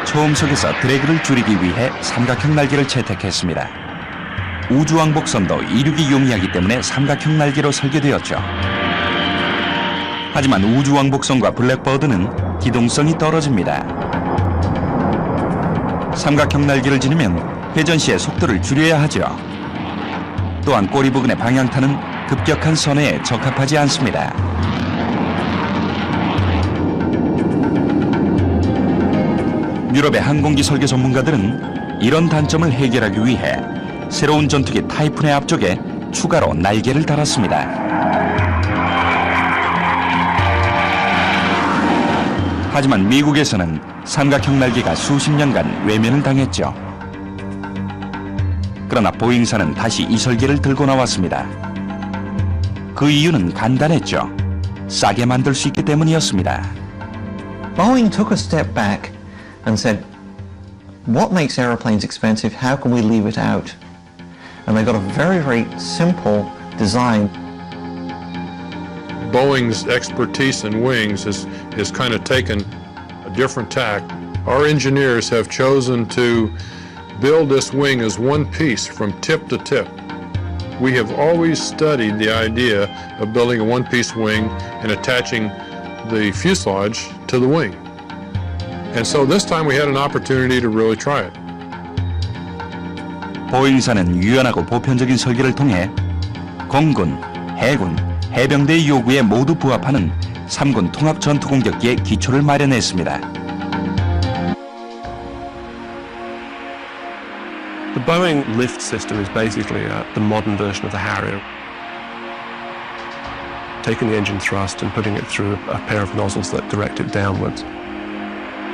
초음속에서 드래그를 줄이기 위해 삼각형 날개를 채택했습니다. 우주왕복선도 이륙이 용이하기 때문에 삼각형 날개로 설계되었죠. 하지만 우주왕복선과 블랙버드는 기동성이 떨어집니다. 삼각형 날개를 지니면 회전 시에 속도를 줄여야 하죠. 또한 꼬리 부근의 방향타는 급격한 선회에 적합하지 않습니다. 유럽의 항공기 설계 전문가들은 이런 단점을 해결하기 위해 새로운 전투기 타이푼의 앞쪽에 추가로 날개를 달았습니다. 하지만 미국에서는 삼각형 날개가 수십 년간 외면을 당했죠. 그러나 보잉사는 다시 이 설계를 들고 나왔습니다. 그 이유는 간단했죠. 싸게 만들 수 있기 때문이었습니다. Boeing took a step back and said, what makes aeroplanes expensive? How can we leave it out? And they got a very, very simple design. Boeing's expertise in wings has kind of taken a different tack. Our engineers have chosen to build this wing as one piece from tip to tip. We have always studied the idea of building a one-piece wing and attaching the fuselage to the wing. And so this time we had an opportunity to really try it. 보잉사는 유연하고 보편적인 설계를 통해 공군, 해군, 해병대의 요구에 모두 부합하는 3군 통합 전투공격기의 기초를 마련했습니다. The Boeing lift system is basically the modern version of the Harrier. Taking the engine thrust and putting it through a pair of nozzles that direct it downwards.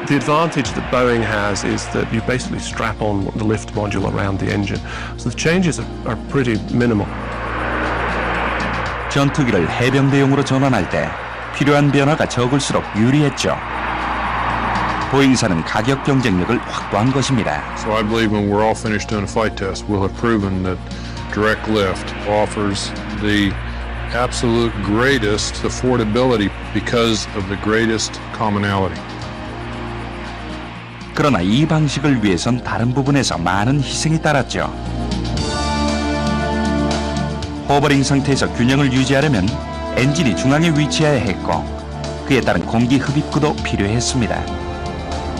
The advantage that Boeing has is that you basically strap on the lift module around the engine. So the changes are pretty minimal. 전투기를 해병대용으로 전환할 때 필요한 변화가 적을수록 유리했죠. 보잉사는 가격 경쟁력을 확보한 것입니다. So I believe when we're all finished doing a flight test, we'll have proven that direct lift offers the absolute greatest affordability because of the greatest commonality. 그러나 이 방식을 위해선 다른 부분에서 많은 희생이 따랐죠. 호버링 상태에서 균형을 유지하려면 엔진이 중앙에 위치해야 했고 그에 따른 공기 흡입구도 필요했습니다.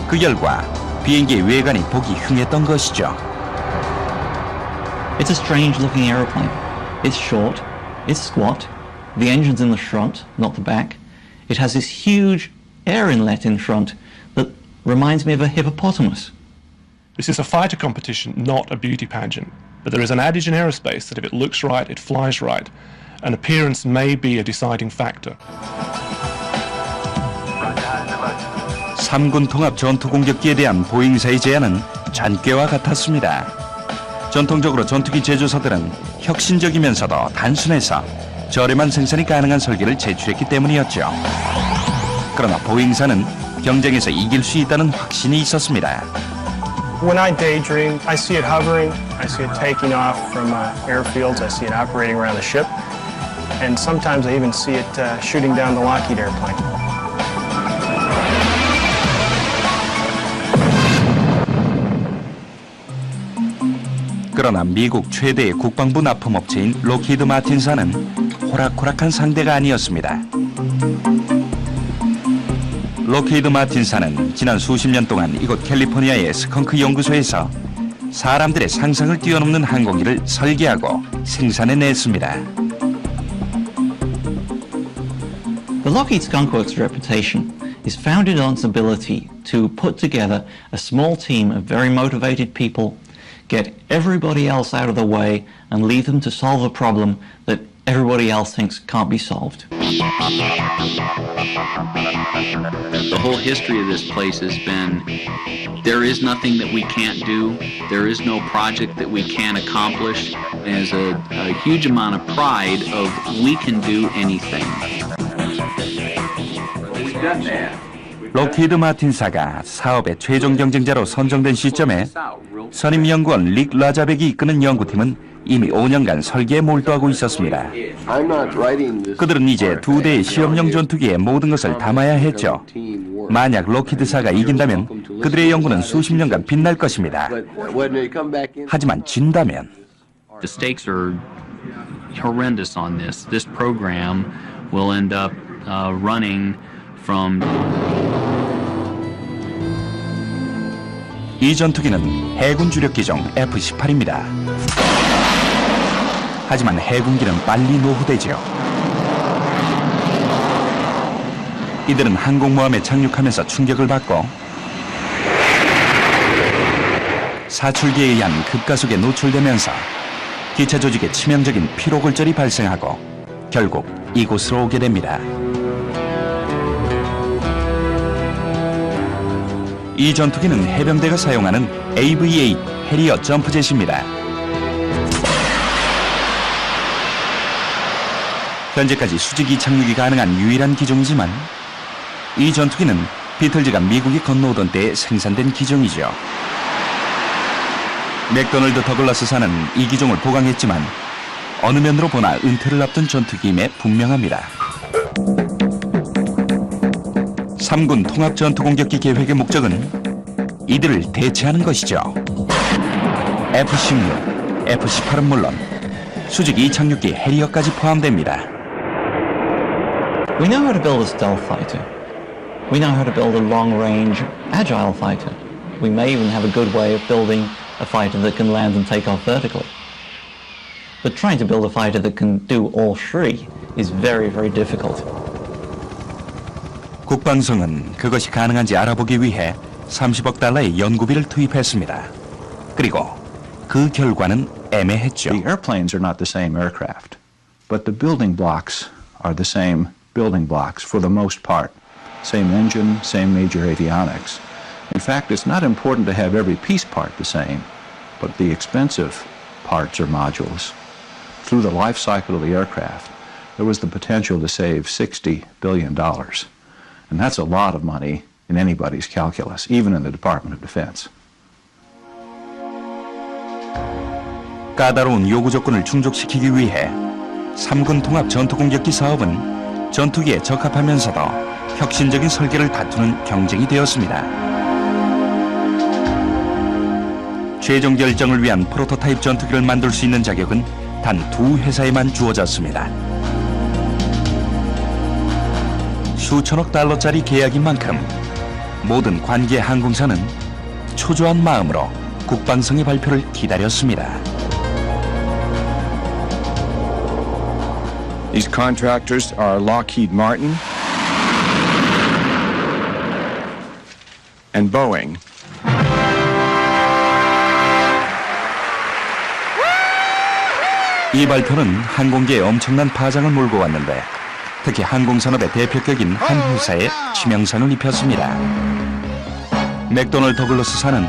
그 결과 비행기의 외관이 보기 흉했던 것이죠. It's a strange looking aeroplane. It's short, it's squat, the engine's in the front, not the back. It has this huge air inlet in front that reminds me of a hippopotamus. This is a fighter competition, not a beauty pageant. But there is an adage in aerospace that if it looks right, it flies right. And appearance may be a deciding factor. 3군 통합 전투공격기에 대한 보잉사의 제안은 잔꾀와 같았습니다. 전통적으로 전투기 제조사들은 혁신적이면서도 단순해서 저렴한 생산이 가능한 설계를 제출했기 때문이었죠. 그러나 보잉사는 경쟁에서 이길 수 있다는 확신이 있었습니다. When I daydream, I see it hovering, I see it taking off from airfields, I see it operating around the ship, and sometimes I even see it shooting down the Lockheed airplane. 그러나 미국 최대의 국방부 납품업체인 록히드 마틴사는 호락호락한 상대가 아니었습니다. 록히드 마틴사는 지난 수십 년 동안 이곳 캘리포니아의 스컹크 연구소에서 사람들의 상상을 뛰어넘는 항공기를 설계하고 생산해냈습니다. The Lockheed Skunk Works reputation is founded on its ability to put together a small team of very motivated people, get everybody else out of the way, and leave them to solve a problem that everybody else thinks can't be solved. The whole history of this place has been, there is nothing that we can't do, there is no project that we can't accomplish, and there's a huge amount of pride of we can do anything. 록히드 마틴사가 사업의 최종 경쟁자로 선정된 시점에 선임 연구원 릭 라자벡이 이끄는 연구팀은 이미 5년간 설계에 몰두하고 있었습니다. 그들은 이제 2대의 시험용 전투기에 모든 것을 담아야 했죠. 만약 록히드사가 이긴다면 그들의 연구는 수십 년간 빛날 것입니다. 하지만 진다면 The stakes are horrendous on this. This program will end up running from 이 전투기는 해군 주력 기종 F-18입니다. 하지만 해군기는 빨리 노후되지요. 이들은 항공모함에 착륙하면서 충격을 받고 사출기에 의한 급가속에 노출되면서 기체 조직에 치명적인 피로골절이 발생하고 결국 이곳으로 오게 됩니다. 이 전투기는 해병대가 사용하는 AV-8 해리어 점프젯입니다. 현재까지 수직이 착륙이 가능한 유일한 기종이지만 이 전투기는 비틀즈가 미국이 건너오던 때에 생산된 기종이죠. 맥도널드 더글라스사는 이 기종을 보강했지만 어느 면으로 보나 은퇴를 앞둔 전투기임에 분명합니다. 3군 통합 전투공격기 계획의 목적은 이들을 대체하는 것이죠. F-16, F-18은 물론 수직 이착륙기 해리어까지 포함됩니다. We know how to build a stealth fighter. We know how to build a long-range, agile fighter. We may even have a good way of building a fighter that can land and take off vertically. But trying to build a fighter that can do all three is very, very difficult. 국방성은 그것이 가능한지 알아보기 위해 30억 달러의 연구비를 투입했습니다. 그리고 그 결과는 애매했죠. The airplanes are not the same aircraft, but the building blocks are the same building blocks for the most part. Same engine, same major avionics. In fact, it's not important to have every piece part the same, but the expensive parts or modules. Through the life cycle of the aircraft, there was the potential to save $60 billion. And that's a lot of money in anybody's calculus, even in the Department of Defense. 까다로운 요구 조건을 충족시키기 위해 3군 통합 전투공격기 사업은 전투기에 적합하면서도 혁신적인 설계를 다투는 경쟁이 되었습니다. 최종 결정을 위한 프로토타입 전투기를 만들 수 있는 자격은 단 2회사에만 주어졌습니다. 수천억 달러짜리 계약인 만큼 모든 관계 항공사는 초조한 마음으로 국방성의 발표를 기다렸습니다. These contractors are Lockheed Martin and Boeing. 이 발표는 항공계에 엄청난 파장을 몰고 왔는데 특히 항공산업의 대표격인 한 회사에 치명상을 입혔습니다. 맥도널드 더글러스사는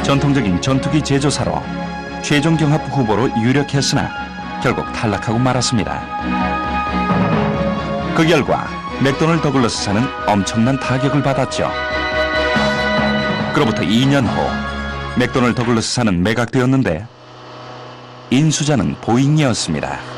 전통적인 전투기 제조사로 최종 경합 후보로 유력했으나 결국 탈락하고 말았습니다. 그 결과 맥도널드 더글러스사는 엄청난 타격을 받았죠. 그로부터 2년 후 맥도널드 더글러스사는 매각되었는데 인수자는 보잉이었습니다.